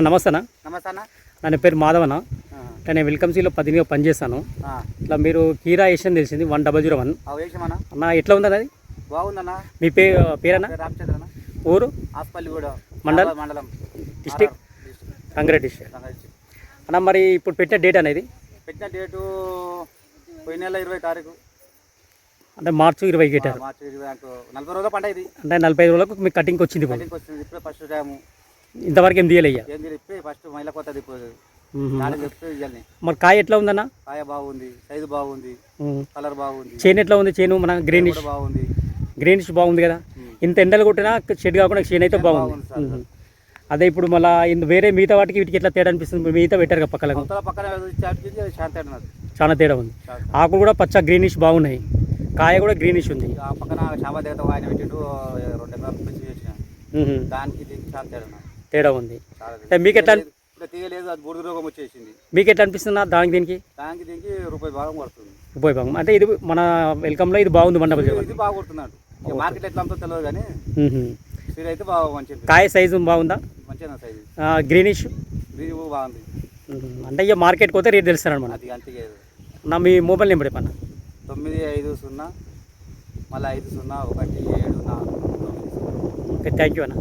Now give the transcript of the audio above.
నమస్తే అన్న. నమస్తే అన్న. నా పేరు మాధవన్న. నేను వెల్కమ్ సీలో 10గా పనిచేస్తాను. ఇట్లా మీరు కీరా వేసిన తెలిసింది 1001 అన్న. ఎట్లా ఉంది అది? బాగుందన్న. మీ పేరన్నా? రామచంద్రన్న. ఊరు? ఆస్పల్లిగూడ మండలం డిస్టిక్ రంగారెడ్డి డిస్టిక్ అన్న. మరి ఇప్పుడు పెట్టిన డేట్ అనేది? పెట్టిన డేటు పోయిన నెల 20 తారీఖు, అంటే మార్చి 20 పెట్టారు. మార్చి 20 40 రోజుల పంట ఇది. అంటే 45 రోజులకు మీకు కటింగ్ వచ్చింది. ఇప్పుడే ఫస్ట్ టైము. ఇంతవరకు ఏం తీయలే? ఇప్పుడే ఫస్ట్ మహిళ కొత్తది ఇప్పుడు. మరి కాయ ఎట్లా ఉందన్న? కాయ బాగుంది, సైజు బాగుంది, కలర్ బాగుంది. చేను ఎట్లా ఉంది? చేను మన గ్రీనిష్ బాగుంది. గ్రీనిష్ బాగుంది కదా. ఇంత ఎండలు కొట్టినా షెడ్ కాకుండా చేను అయితే బాగుంది. అదే ఇప్పుడు మళ్ళీ వేరే మిగతా వాటికి వీటికి ఎట్లా తేడా అనిపిస్తుంది? మిగతా పెట్టారు కదా పక్కన, చాలా తేడా ఉంది. ఆకులు కూడా పచ్చ గ్రీనిష్ బాగున్నాయి, కాయ కూడా గ్రీనిష్ ఉంది. పక్కన చేప దగ్గర ఆయన పెట్టిండు 2 ఎకరాలు పెంచి చేసిన దానికి దీనికి చాలా తేడా ఉంది. మీకు ఎట్లా తీయలేదు, అది బూడిద రోగం వచ్చేసింది. మీకు ఎట్లా అనిపిస్తుందా దానికి దీనికి? దీనికి రూపాయి భాగం పడుతుంది. రూపాయి భాగం అంటే ఇది మన వెల్కమ్లో ఇది బాగుంది. ఇది బాగా కొడుతున్నాడు. మార్కెట్ ఎట్లా అంతా తెలియదు కానీ సీడ్ అయితే బాగా మంచిది. కాయ సైజు బాగుందా? మంచిగా సైజు. గ్రీనిష్ బాగుంది. అంటే ఇక మార్కెట్కి పోతే రేట్ తెలుస్తాను మన. అది అంతే. నా మీ మొబైల్ నెంబర్ చెప్పన్న. 950 మళ్ళీ 50 17 4 9. ఓకే, థ్యాంక్ యూ అన్న.